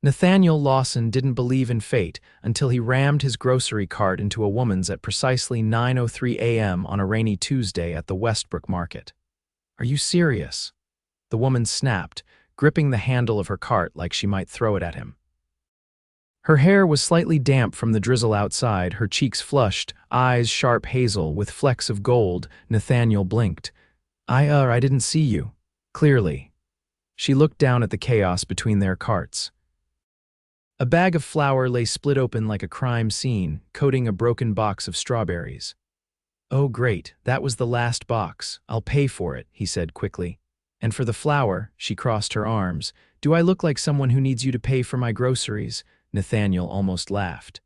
Nathaniel Lawson didn't believe in fate until he rammed his grocery cart into a woman's at precisely 9:03 a.m. on a rainy Tuesday at the Westbrook Market. "Are you serious?" The woman snapped, gripping the handle of her cart like she might throw it at him. Her hair was slightly damp from the drizzle outside, her cheeks flushed, eyes sharp hazel with flecks of gold. Nathaniel blinked. I didn't see you. Clearly." She looked down at the chaos between their carts. A bag of flour lay split open like a crime scene, coating a broken box of strawberries. "Oh great, that was the last box. I'll pay for it," he said quickly. "And for the flour," she crossed her arms. "Do I look like someone who needs you to pay for my groceries?" Nathaniel almost laughed.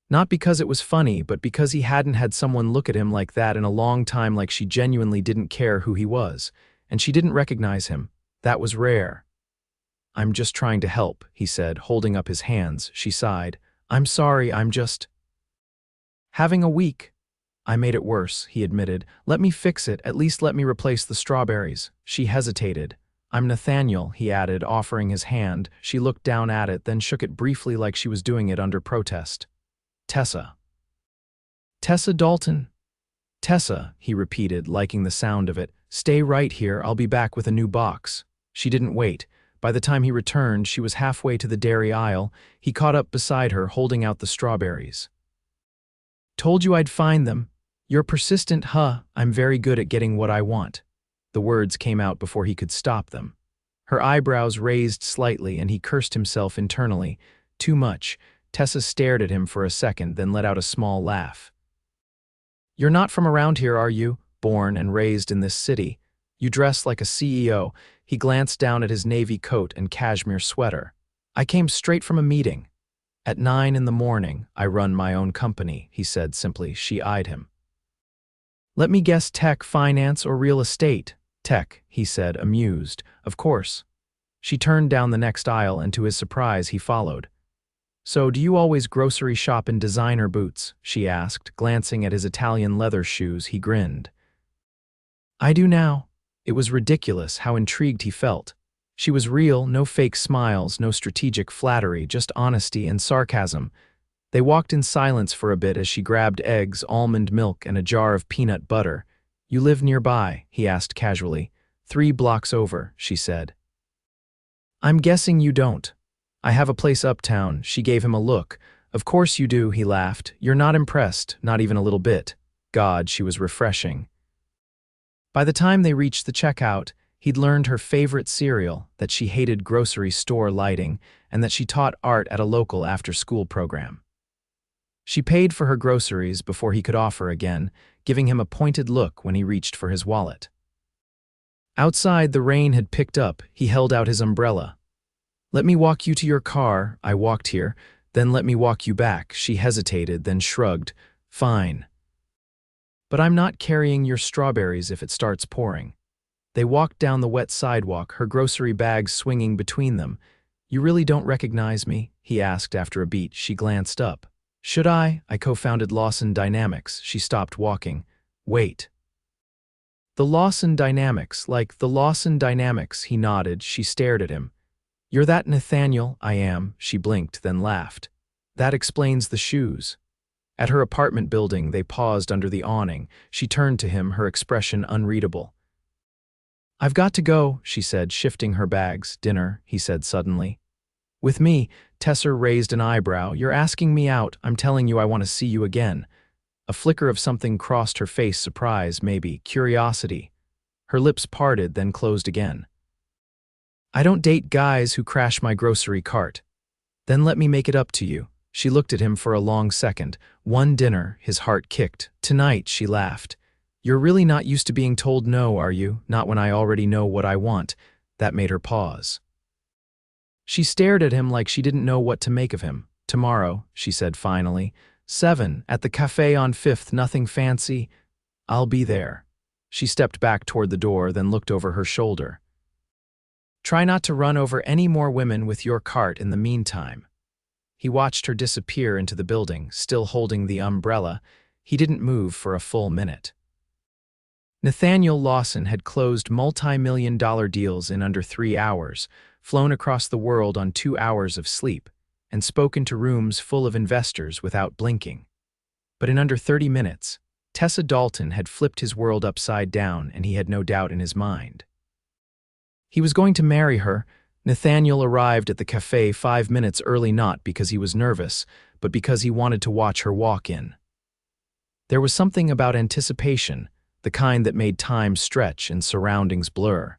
Not because it was funny, but because he hadn't had someone look at him like that in a long time, like she genuinely didn't care who he was, and she didn't recognize him. That was rare. "I'm just trying to help," he said, holding up his hands. She sighed. "I'm sorry, I'm just having a week." "I made it worse," he admitted. "Let me fix it, at least let me replace the strawberries." She hesitated. "I'm Nathaniel," he added, offering his hand. She looked down at it, then shook it briefly like she was doing it under protest. "Tessa." "Tessa Dalton." "Tessa," he repeated, liking the sound of it. "Stay right here, I'll be back with a new box." She didn't wait. By the time he returned, she was halfway to the dairy aisle. He caught up beside her, holding out the strawberries. "Told you I'd find them. You're persistent, huh? I'm very good at getting what I want." The words came out before he could stop them. Her eyebrows raised slightly, and he cursed himself internally. Too much. Tessa stared at him for a second, then let out a small laugh. "You're not from around here, are you? Born and raised in this city. You dress like a CEO. He glanced down at his navy coat and cashmere sweater. "I came straight from a meeting. At 9 in the morning, I run my own company," he said simply. She eyed him. "Let me guess, tech, finance, or real estate?" "Tech," he said, amused. "Of course." She turned down the next aisle, and to his surprise, he followed. "So, do you always grocery shop in designer boots?" she asked, glancing at his Italian leather shoes. He grinned. "I do now." It was ridiculous how intrigued he felt. She was real, no fake smiles, no strategic flattery, just honesty and sarcasm. They walked in silence for a bit as she grabbed eggs, almond milk, and a jar of peanut butter. "You live nearby?" he asked casually. 3 blocks over," she said. "I'm guessing you don't." "I have a place uptown." She gave him a look. "Of course you do," he laughed. "You're not impressed, not even a little bit." God, she was refreshing. By the time they reached the checkout, he'd learned her favorite cereal, that she hated grocery store lighting, and that she taught art at a local after-school program. She paid for her groceries before he could offer again, giving him a pointed look when he reached for his wallet. Outside, the rain had picked up. He held out his umbrella. "Let me walk you to your car." "I walked here." "Then let me walk you back." She hesitated, then shrugged. "Fine. But I'm not carrying your strawberries if it starts pouring." They walked down the wet sidewalk, her grocery bags swinging between them. "You really don't recognize me?" he asked after a beat. She glanced up. "Should I? I co-founded Lawson Dynamics." She stopped walking. "Wait." "The Lawson Dynamics, like the Lawson Dynamics," he nodded. She stared at him. "You're that Nathaniel?" "I am." She blinked, then laughed. "That explains the shoes." At her apartment building, they paused under the awning. She turned to him, her expression unreadable. "I've got to go," she said, shifting her bags. "Dinner," he said suddenly. "With me?" Tessa raised an eyebrow. "You're asking me out. I'm telling you I want to see you again." A flicker of something crossed her face, surprise, maybe, curiosity. Her lips parted, then closed again. "I don't date guys who crash my grocery cart." "Then let me make it up to you." She looked at him for a long second. "One dinner," his heart kicked. "Tonight," she laughed. "You're really not used to being told no, are you? Not when I already know what I want." That made her pause. She stared at him like she didn't know what to make of him. "Tomorrow," she said finally. 7, at the cafe on 5th, nothing fancy. "I'll be there." She stepped back toward the door, then looked over her shoulder. "Try not to run over any more women with your cart in the meantime." He watched her disappear into the building, still holding the umbrella. He didn't move for a full minute. Nathaniel Lawson had closed multi-million-dollar deals in under 3 hours, flown across the world on 2 hours of sleep, and spoken to rooms full of investors without blinking. But in under 30 minutes, Tessa Dalton had flipped his world upside down, and he had no doubt in his mind. He was going to marry her. Nathaniel arrived at the cafe 5 minutes early, not because he was nervous, but because he wanted to watch her walk in. There was something about anticipation, the kind that made time stretch and surroundings blur.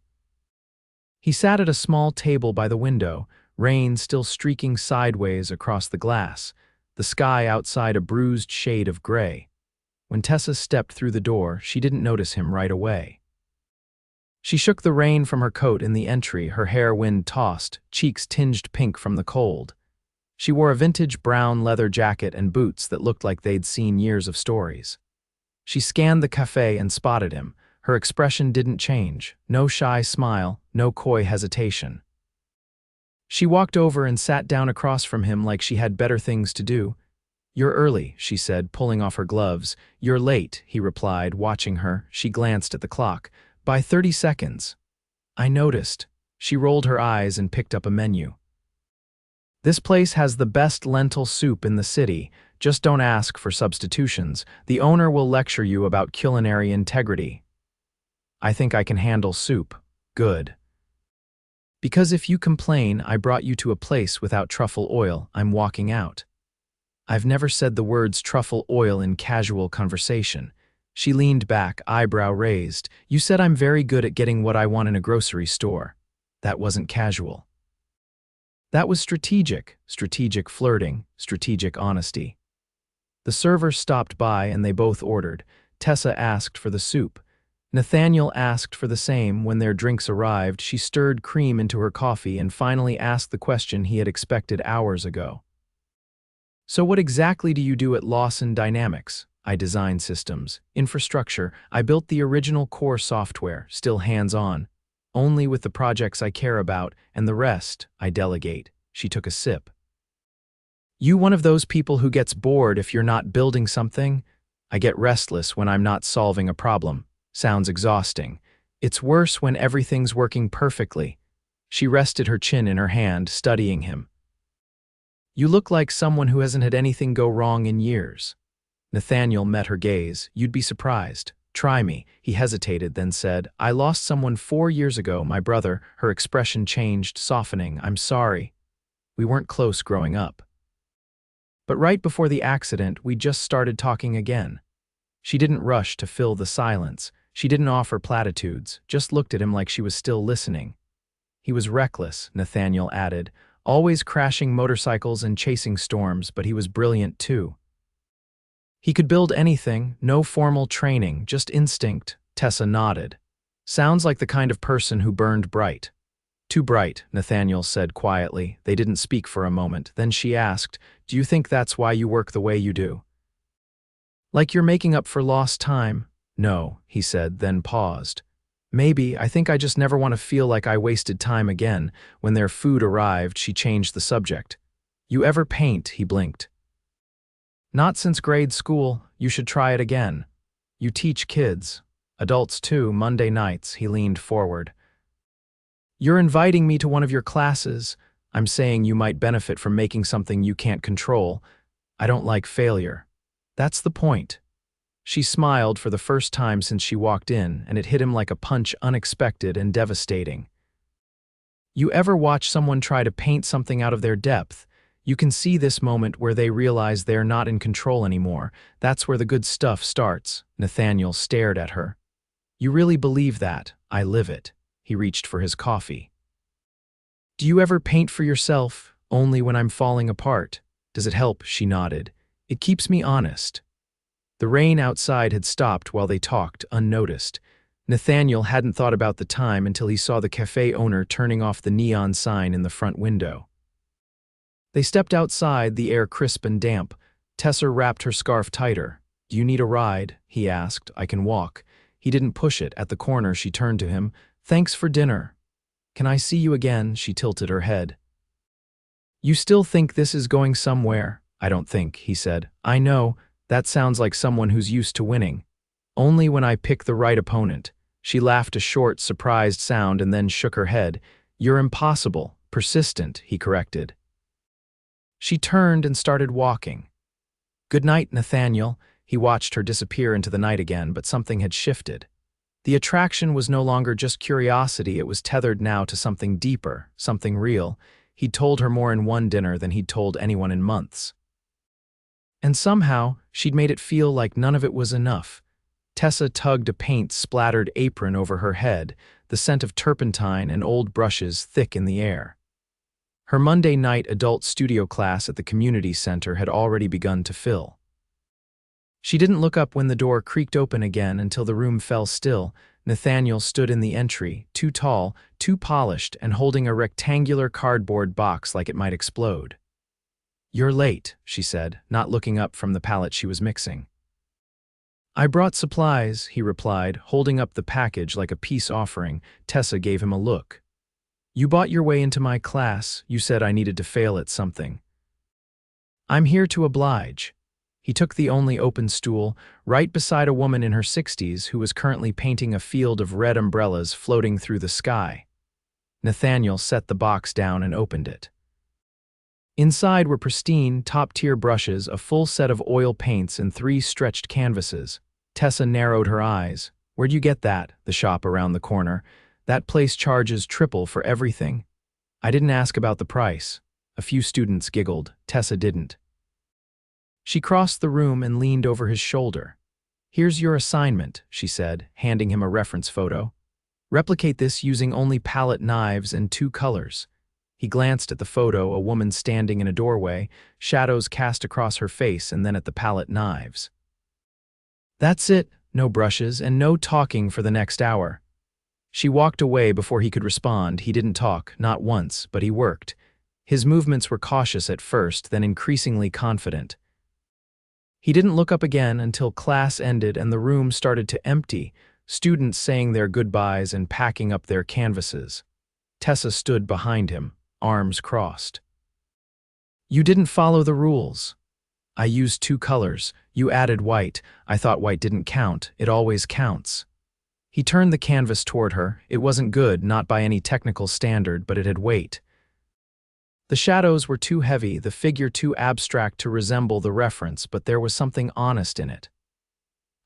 He sat at a small table by the window, rain still streaking sideways across the glass, the sky outside a bruised shade of gray. When Tessa stepped through the door, she didn't notice him right away. She shook the rain from her coat in the entry, her hair wind-tossed, cheeks tinged pink from the cold. She wore a vintage brown leather jacket and boots that looked like they'd seen years of stories. She scanned the cafe and spotted him. Her expression didn't change, no shy smile, no coy hesitation. She walked over and sat down across from him like she had better things to do. "You're early," she said, pulling off her gloves. "You're late," he replied, watching her. She glanced at the clock. "By 30 seconds. "I noticed." She rolled her eyes and picked up a menu. "This place has the best lentil soup in the city. Just don't ask for substitutions. The owner will lecture you about culinary integrity." "I think I can handle soup." "Good. Because if you complain I brought you to a place without truffle oil, I'm walking out." I've never said the words truffle oil in casual conversation. She leaned back, eyebrow raised. "You said I'm very good at getting what I want in a grocery store." That wasn't casual. That was strategic flirting, strategic honesty. The server stopped by and they both ordered. Tessa asked for the soup. Nathaniel asked for the same. When their drinks arrived, she stirred cream into her coffee and finally asked the question he had expected hours ago. "So what exactly do you do at Lawson Dynamics?" "I design systems, infrastructure. I built the original core software, still hands-on. Only with the projects I care about, and the rest, I delegate." She took a sip. "You one of those people who gets bored if you're not building something?" "I get restless when I'm not solving a problem." "Sounds exhausting." "It's worse when everything's working perfectly." She rested her chin in her hand, studying him. "You look like someone who hasn't had anything go wrong in years." Nathaniel met her gaze. "You'd be surprised. Try me." He hesitated, then said, "I lost someone 4 years ago, my brother." Her expression changed, softening. "I'm sorry. We weren't close growing up. But right before the accident, we just started talking again." She didn't rush to fill the silence. She didn't offer platitudes, just looked at him like she was still listening. "He was reckless," Nathaniel added, "always crashing motorcycles and chasing storms, but he was brilliant too. He could build anything, no formal training, just instinct." Tessa nodded. "Sounds like the kind of person who burned bright." "Too bright," Nathaniel said quietly. They didn't speak for a moment. Then she asked, "Do you think that's why you work the way you do? Like you're making up for lost time?" "No," he said, then paused. "Maybe. I think I just never want to feel like I wasted time again." When their food arrived, she changed the subject. "You ever paint?" He blinked. "Not since grade school. You should try it again. You teach kids. Adults too, Monday nights." He leaned forward. "You're inviting me to one of your classes." "I'm saying you might benefit from making something you can't control." "I don't like failure." "That's the point." She smiled for the first time since she walked in, and it hit him like a punch, unexpected and devastating. "You ever watch someone try to paint something out of their depth? You can see this moment where they realize they're not in control anymore. That's where the good stuff starts." Nathaniel stared at her. "You really believe that?" "I live it." He reached for his coffee. "Do you ever paint for yourself?" "Only when I'm falling apart." "Does it help?" She nodded. "It keeps me honest." The rain outside had stopped while they talked, unnoticed. Nathaniel hadn't thought about the time until he saw the cafe owner turning off the neon sign in the front window. They stepped outside, the air crisp and damp. Tessa wrapped her scarf tighter. "Do you need a ride?" he asked. "I can walk." He didn't push it. At the corner, she turned to him. "Thanks for dinner." "Can I see you again?" She tilted her head. "You still think this is going somewhere?" "I don't think," he said. "I know. That sounds like someone who's used to winning." "Only when I pick the right opponent." She laughed a short, surprised sound and then shook her head. You're impossible, persistent, he corrected. She turned and started walking. Good night, Nathaniel. He watched her disappear into the night again, but something had shifted. The attraction was no longer just curiosity, it was tethered now to something deeper, something real. He'd told her more in one dinner than he'd told anyone in months. And somehow, she'd made it feel like none of it was enough. Tessa tugged a paint-splattered apron over her head, the scent of turpentine and old brushes thick in the air. Her Monday night adult studio class at the community center had already begun to fill. She didn't look up when the door creaked open again until the room fell still. Nathaniel stood in the entry, too tall, too polished, and holding a rectangular cardboard box like it might explode. "You're late," she said, not looking up from the palette she was mixing. "I brought supplies," he replied, holding up the package like a peace offering. Tessa gave him a look. "You bought your way into my class. You said I needed to fail at something." "I'm here to oblige." He took the only open stool, right beside a woman in her 60s who was currently painting a field of red umbrellas floating through the sky. Nathaniel set the box down and opened it. Inside were pristine, top-tier brushes, a full set of oil paints, and 3 stretched canvases. Tessa narrowed her eyes. "Where'd you get that?" "The shop around the corner. That place charges triple for everything." "I didn't ask about the price." A few students giggled. Tessa didn't. She crossed the room and leaned over his shoulder. "Here's your assignment," she said, handing him a reference photo. "Replicate this using only palette knives and 2 colors." He glanced at the photo, a woman standing in a doorway, shadows cast across her face, and then at the palette knives. "That's it, no brushes and no talking for the next hour." She walked away before he could respond. He didn't talk, not once, but he worked. His movements were cautious at first, then increasingly confident. He didn't look up again until class ended and the room started to empty, students saying their goodbyes and packing up their canvases. Tessa stood behind him, arms crossed. "You didn't follow the rules." "I used 2 colors. You added white. I thought white didn't count. It always counts." He turned the canvas toward her. It wasn't good, not by any technical standard, but it had weight. The shadows were too heavy, the figure too abstract to resemble the reference, but there was something honest in it.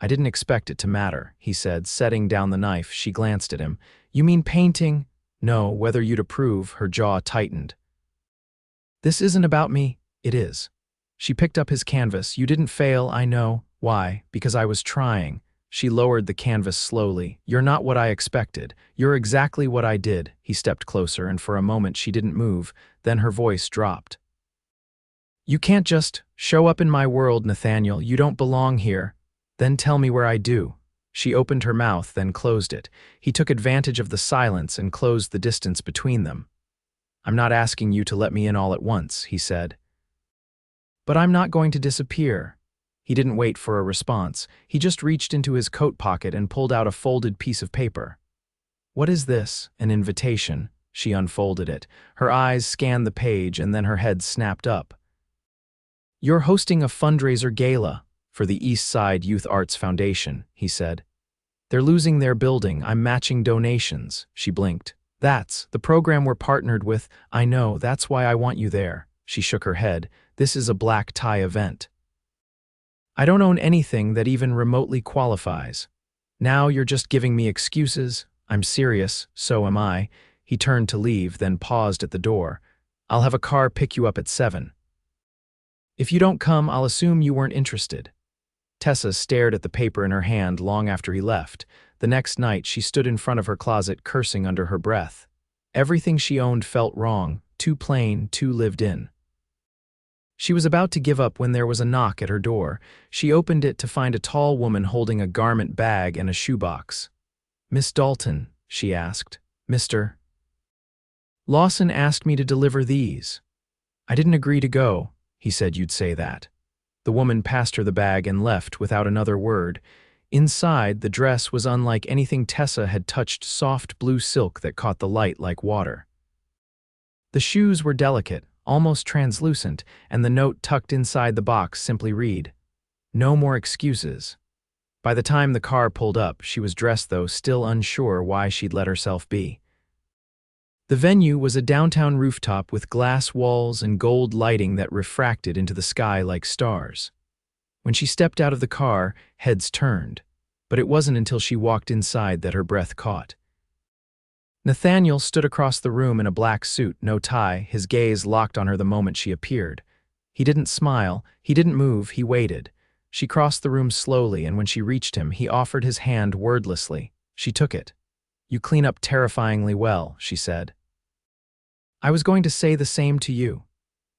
"I didn't expect it to matter," he said, setting down the knife. She glanced at him. "You mean painting?" "No, whether you'd approve." Her jaw tightened. "This isn't about me." "It is." She picked up his canvas. "You didn't fail, I know." "Why?" "Because I was trying." She lowered the canvas slowly. "You're not what I expected. You're exactly what I did." He stepped closer, and for a moment she didn't move. Then her voice dropped. "You can't just show up in my world, Nathaniel. You don't belong here." "Then tell me where I do." She opened her mouth, then closed it. He took advantage of the silence and closed the distance between them. "I'm not asking you to let me in all at once," he said. "But I'm not going to disappear." He didn't wait for a response. He just reached into his coat pocket and pulled out a folded piece of paper. "What is this?" "An invitation." She unfolded it. Her eyes scanned the page, and then her head snapped up. "You're hosting a fundraiser gala for the East Side Youth Arts Foundation," he said. "They're losing their building. I'm matching donations." She blinked. "That's the program we're partnered with." "I know, that's why I want you there." She shook her head. "This is a black tie event. I don't own anything that even remotely qualifies. Now you're just giving me excuses." "I'm serious, so am I." He turned to leave, then paused at the door. "I'll have a car pick you up at 7. If you don't come, I'll assume you weren't interested." Tessa stared at the paper in her hand long after he left. The next night, she stood in front of her closet, cursing under her breath. Everything she owned felt wrong, too plain, too lived in. She was about to give up when there was a knock at her door. She opened it to find a tall woman holding a garment bag and a shoebox. "Miss Dalton," she asked. "Mr. Lawson asked me to deliver these." "I didn't agree to go." "He said you'd say that." The woman passed her the bag and left without another word. Inside, the dress was unlike anything Tessa had touched, soft blue silk that caught the light like water. The shoes were delicate, almost translucent, and the note tucked inside the box simply read, "No more excuses." By the time the car pulled up, she was dressed though, still unsure why she'd let herself be. The venue was a downtown rooftop with glass walls and gold lighting that refracted into the sky like stars. When she stepped out of the car, heads turned, but it wasn't until she walked inside that her breath caught. Nathaniel stood across the room in a black suit, no tie, his gaze locked on her the moment she appeared. He didn't smile, he didn't move, he waited. She crossed the room slowly, and when she reached him, he offered his hand wordlessly. She took it. "You clean up terrifyingly well," she said. "I was going to say the same to you."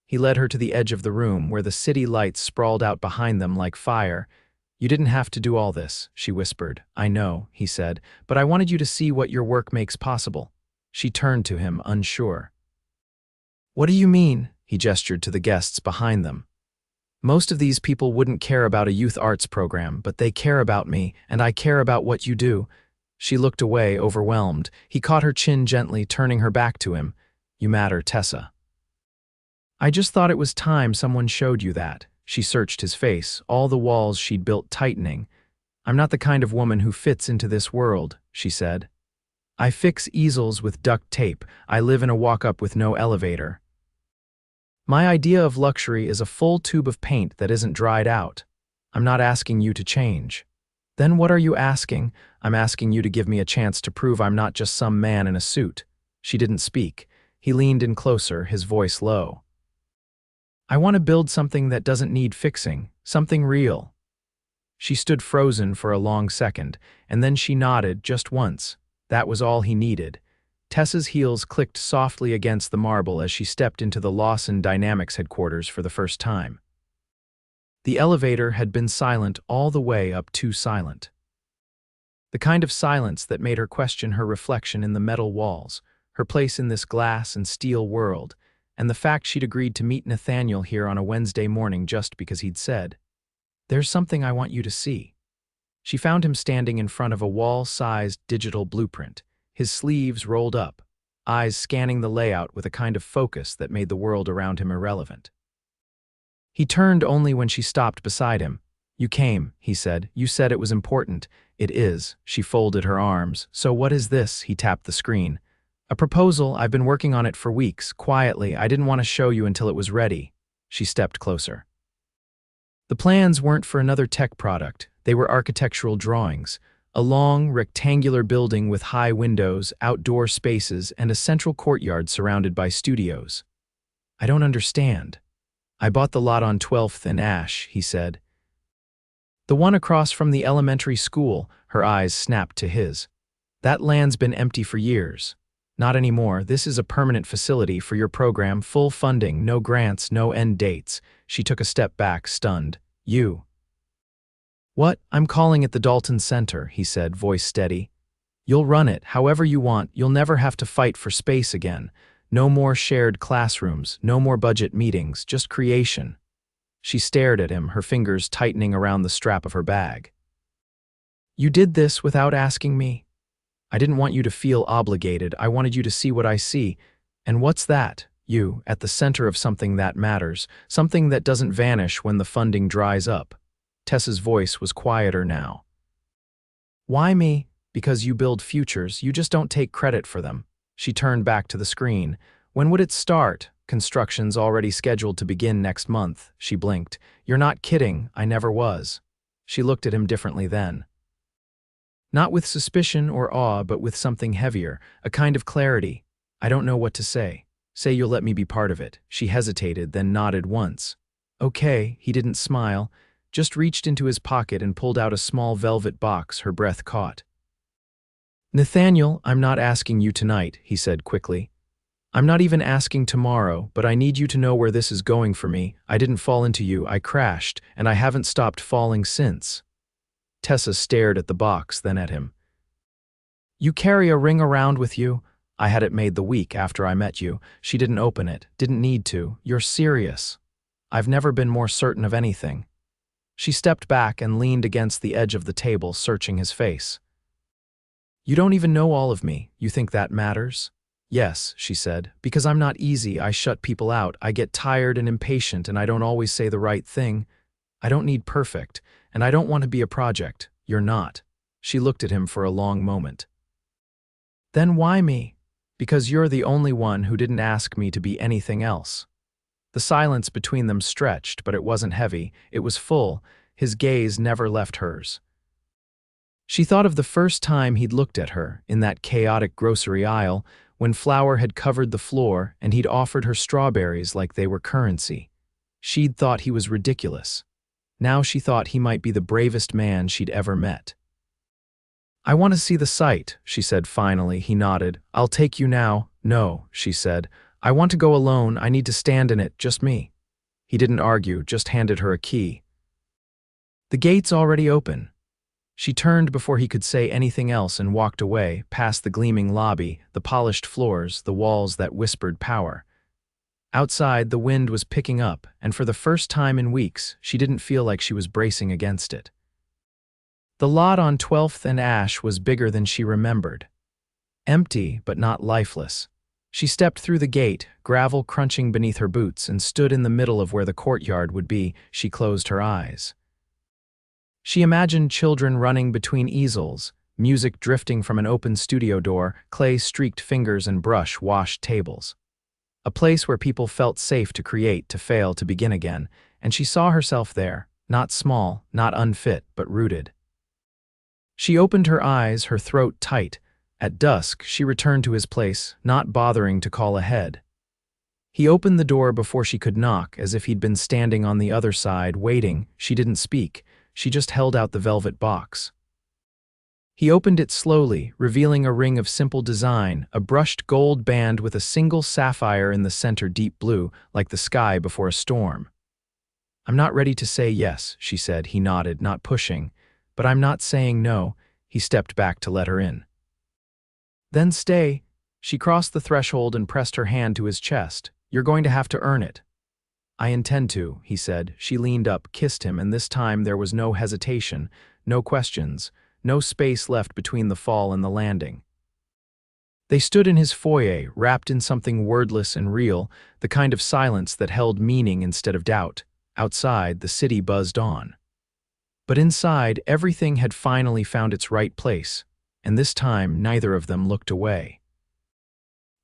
He led her to the edge of the room, where the city lights sprawled out behind them like fire. "You didn't have to do all this," she whispered. "I know," he said, "but I wanted you to see what your work makes possible." She turned to him, unsure. "What do you mean?" He gestured to the guests behind them. "Most of these people wouldn't care about a youth arts program, but they care about me, and I care about what you do." She looked away, overwhelmed. He caught her chin gently, turning her back to him. "You matter, Tessa." "I just thought it was time someone showed you that." She searched his face, all the walls she'd built tightening. "I'm not the kind of woman who fits into this world," she said. "I fix easels with duct tape. I live in a walk-up with no elevator. My idea of luxury is a full tube of paint that isn't dried out. I'm not asking you to change." "Then what are you asking?" "I'm asking you to give me a chance to prove I'm not just some man in a suit." She didn't speak. He leaned in closer, his voice low. "I want to build something that doesn't need fixing, something real." She stood frozen for a long second, and then she nodded just once. That was all he needed. Tessa's heels clicked softly against the marble as she stepped into the Lawson Dynamics headquarters for the first time. The elevator had been silent all the way up, too silent. The kind of silence that made her question her reflection in the metal walls, her place in this glass and steel world, and the fact she'd agreed to meet Nathaniel here on a Wednesday morning just because he'd said, "There's something I want you to see." She found him standing in front of a wall-sized digital blueprint, his sleeves rolled up, eyes scanning the layout with a kind of focus that made the world around him irrelevant. He turned only when she stopped beside him. "You came," he said. "You said it was important." "It is." She folded her arms. "So what is this?" He tapped the screen. "A proposal. I've been working on it for weeks, quietly. I didn't want to show you until it was ready." She stepped closer. The plans weren't for another tech product. They were architectural drawings. A long, rectangular building with high windows, outdoor spaces, and a central courtyard surrounded by studios. "I don't understand." "I bought the lot on 12th and Ash," he said. "The one across from the elementary school." Her eyes snapped to his. "That land's been empty for years." "Not anymore. This is a permanent facility for your program, full funding, no grants, no end dates." She took a step back, stunned. "You." "What? I'm calling it the Dalton Center," he said, voice steady. "You'll run it however you want. You'll never have to fight for space again. No more shared classrooms, no more budget meetings, just creation." She stared at him, her fingers tightening around the strap of her bag. "You did this without asking me?" "I didn't want you to feel obligated. I wanted you to see what I see." "And what's that?" "You, at the center of something that matters, something that doesn't vanish when the funding dries up." Tessa's voice was quieter now. "Why me?" "Because you build futures, you just don't take credit for them." She turned back to the screen. "When would it start?" "Construction's already scheduled to begin next month." She blinked. "You're not kidding." "I never was." She looked at him differently then. Not with suspicion or awe, but with something heavier, a kind of clarity. "I don't know what to say." "Say you'll let me be part of it." She hesitated, then nodded once. "Okay." He didn't smile, just reached into his pocket and pulled out a small velvet box. Her breath caught. "Nathaniel, I'm not asking you tonight," he said quickly. "I'm not even asking tomorrow, but I need you to know where this is going for me. I didn't fall into you, I crashed, and I haven't stopped falling since." Tessa stared at the box, then at him. "You carry a ring around with you?" "I had it made the week after I met you." She didn't open it, didn't need to. "You're serious?" "I've never been more certain of anything." She stepped back and leaned against the edge of the table, searching his face. "You don't even know all of me. You think that matters?" "Yes," she said, "because I'm not easy. I shut people out. I get tired and impatient, and I don't always say the right thing. I don't need perfect, and I don't want to be a project." "You're not." She looked at him for a long moment. "Then why me?" Because you're the only one who didn't ask me to be anything else. The silence between them stretched, but it wasn't heavy, it was full. His gaze never left hers. She thought of the first time he'd looked at her, in that chaotic grocery aisle, when flour had covered the floor and he'd offered her strawberries like they were currency. She'd thought he was ridiculous. Now she thought he might be the bravest man she'd ever met. "I want to see the site," she said finally. He nodded. "I'll take you now." "No," she said. "I want to go alone. I need to stand in it, just me." He didn't argue, just handed her a key. "The gate's already open." She turned before he could say anything else and walked away, past the gleaming lobby, the polished floors, the walls that whispered power. Outside, the wind was picking up, and for the first time in weeks, she didn't feel like she was bracing against it. The lot on 12th and Ash was bigger than she remembered. Empty, but not lifeless. She stepped through the gate, gravel crunching beneath her boots, and stood in the middle of where the courtyard would be. She closed her eyes. She imagined children running between easels, music drifting from an open studio door, clay-streaked fingers and brush-washed tables. A place where people felt safe to create, to fail, to begin again, and she saw herself there, not small, not unfit, but rooted. She opened her eyes, her throat tight. At dusk, she returned to his place, not bothering to call ahead. He opened the door before she could knock, as if he'd been standing on the other side, waiting. She didn't speak. She just held out the velvet box. He opened it slowly, revealing a ring of simple design, a brushed gold band with a single sapphire in the center, deep blue, like the sky before a storm. "I'm not ready to say yes," she said. He nodded, not pushing. "But I'm not saying no." He stepped back to let her in. "Then stay." She crossed the threshold and pressed her hand to his chest. "You're going to have to earn it." "I intend to," he said. She leaned up, kissed him, and this time there was no hesitation, no questions, no space left between the fall and the landing. They stood in his foyer, wrapped in something wordless and real, the kind of silence that held meaning instead of doubt. Outside, the city buzzed on. But inside, everything had finally found its right place, and this time neither of them looked away.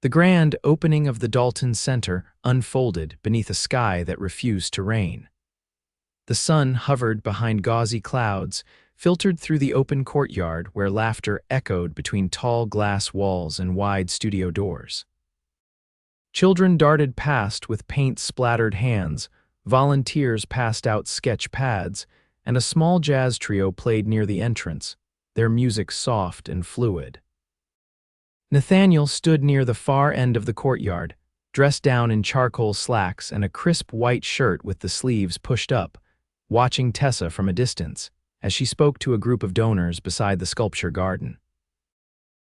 The grand opening of the Dalton Center unfolded beneath a sky that refused to rain. The sun hovered behind gauzy clouds, filtered through the open courtyard where laughter echoed between tall glass walls and wide studio doors. Children darted past with paint-splattered hands, volunteers passed out sketch pads, and a small jazz trio played near the entrance, their music soft and fluid. Nathaniel stood near the far end of the courtyard, dressed down in charcoal slacks and a crisp white shirt with the sleeves pushed up, watching Tessa from a distance as she spoke to a group of donors beside the sculpture garden.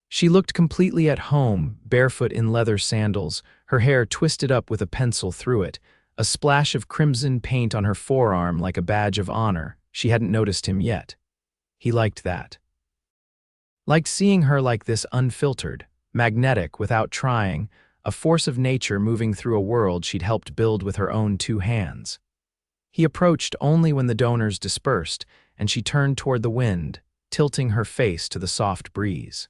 She looked completely at home, barefoot in leather sandals, her hair twisted up with a pencil through it, a splash of crimson paint on her forearm like a badge of honor. She hadn't noticed him yet. He liked that. Liked seeing her like this, unfiltered, magnetic without trying, a force of nature moving through a world she'd helped build with her own two hands. He approached only when the donors dispersed, and she turned toward the wind, tilting her face to the soft breeze.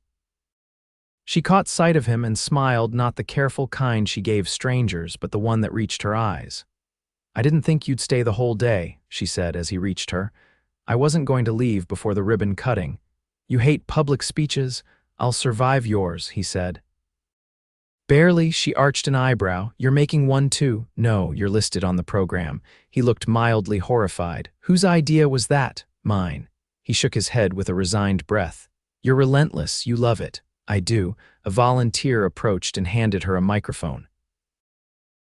She caught sight of him and smiled, not the careful kind she gave strangers, but the one that reached her eyes. "I didn't think you'd stay the whole day," she said as he reached her. "I wasn't going to leave before the ribbon cutting. You hate public speeches? I'll survive yours," he said. Barely, she arched an eyebrow. "You're making one too?" "No, you're listed on the program." He looked mildly horrified. "Whose idea was that?" "Mine." He shook his head with a resigned breath. "You're relentless. You love it." "I do." A volunteer approached and handed her a microphone.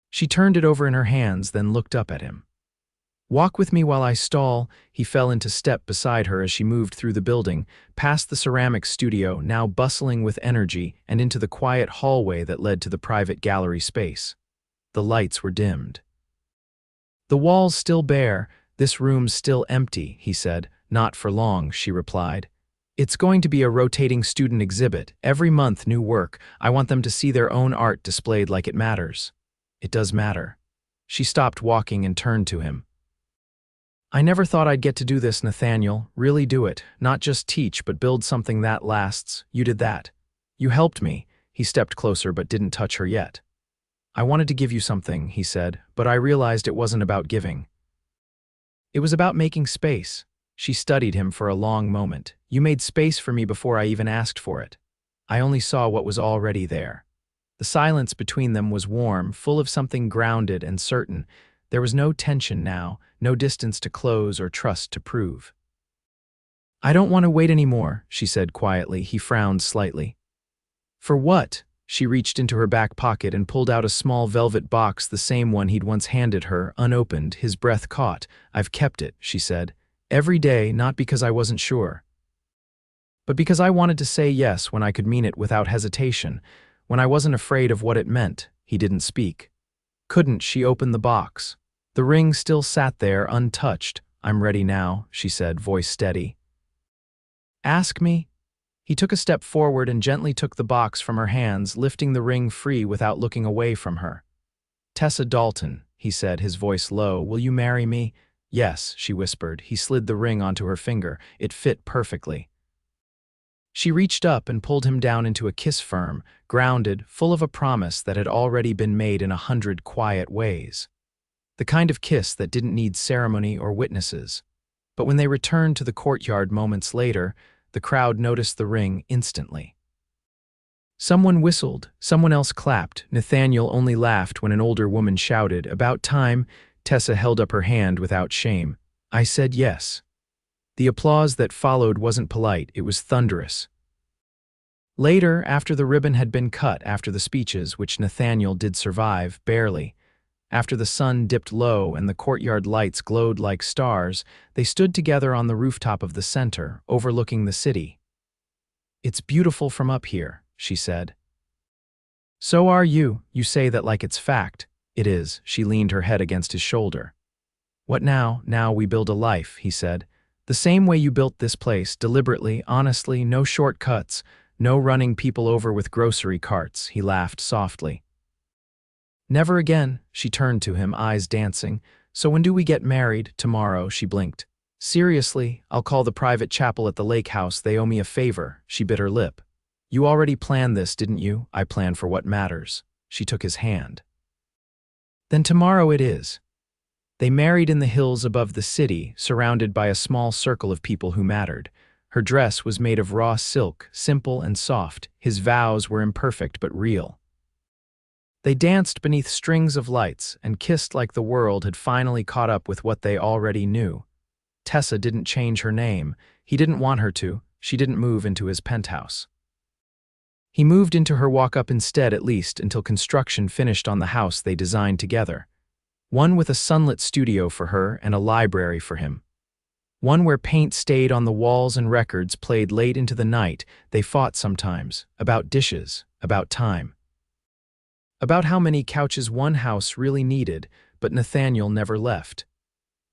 She turned it over in her hands, then looked up at him. "Walk with me while I stall." He fell into step beside her as she moved through the building, past the ceramics studio, now bustling with energy, and into the quiet hallway that led to the private gallery space. The lights were dimmed. "The walls still bare, this room's still empty," he said. "Not for long," she replied. "It's going to be a rotating student exhibit, every month new work. I want them to see their own art displayed like it matters." "It does matter." She stopped walking and turned to him. "I never thought I'd get to do this, Nathaniel. Really do it. Not just teach, but build something that lasts. You did that. You helped me." He stepped closer but didn't touch her yet. I wanted to give you something, he said, but I realized it wasn't about giving. It was about making space. She studied him for a long moment. You made space for me before I even asked for it. I only saw what was already there. The silence between them was warm, full of something grounded and certain. There was no tension now, no distance to close or trust to prove. I don't want to wait anymore, she said quietly. He frowned slightly. For what? She reached into her back pocket and pulled out a small velvet box, the same one he'd once handed her, unopened. His breath caught. I've kept it, she said. Every day, not because I wasn't sure, but because I wanted to say yes when I could mean it without hesitation, when I wasn't afraid of what it meant. He didn't speak. Couldn't she open the box? The ring still sat there, untouched. I'm ready now, she said, voice steady. Ask me? He took a step forward and gently took the box from her hands, lifting the ring free without looking away from her. Tessa Dalton, he said, his voice low, will you marry me? Yes, she whispered. He slid the ring onto her finger. It fit perfectly. She reached up and pulled him down into a kiss, firm, grounded, full of a promise that had already been made in 100 quiet ways. The kind of kiss that didn't need ceremony or witnesses. But when they returned to the courtyard moments later, the crowd noticed the ring instantly. Someone whistled, someone else clapped. Nathaniel only laughed when an older woman shouted, about time. Tessa held up her hand without shame. I said yes. The applause that followed wasn't polite, it was thunderous. Later, after the ribbon had been cut, after the speeches, which Nathaniel did survive, barely, after the sun dipped low and the courtyard lights glowed like stars, they stood together on the rooftop of the center, overlooking the city. It's beautiful from up here, she said. So are you. You say that like it's fact. It is. She leaned her head against his shoulder. What now? Now we build a life, he said. The same way you built this place, deliberately, honestly, no shortcuts, no running people over with grocery carts. He laughed softly. Never again, she turned to him, eyes dancing. So when do we get married? Tomorrow, she blinked. Seriously, I'll call the private chapel at the lake house. They owe me a favor. She bit her lip. You already planned this, didn't you? I plan for what matters. She took his hand. Then tomorrow it is. They married in the hills above the city, surrounded by a small circle of people who mattered. Her dress was made of raw silk, simple and soft. His vows were imperfect but real. They danced beneath strings of lights and kissed like the world had finally caught up with what they already knew. Tessa didn't change her name. He didn't want her to. She didn't move into his penthouse. He moved into her walk-up instead, at least, until construction finished on the house they designed together. One with a sunlit studio for her and a library for him. One where paint stayed on the walls and records played late into the night. They fought sometimes, about dishes, about time. About how many couches one house really needed, but Nathaniel never left.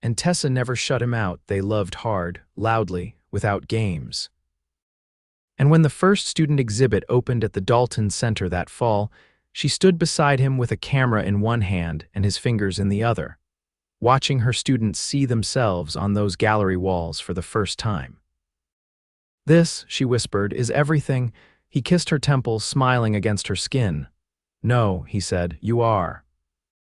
And Tessa never shut him out. They loved hard, loudly, without games. And when the first student exhibit opened at the Dalton Center that fall, she stood beside him with a camera in one hand and his fingers in the other, watching her students see themselves on those gallery walls for the first time. This, she whispered, is everything. He kissed her temples, smiling against her skin. No, he said, you are.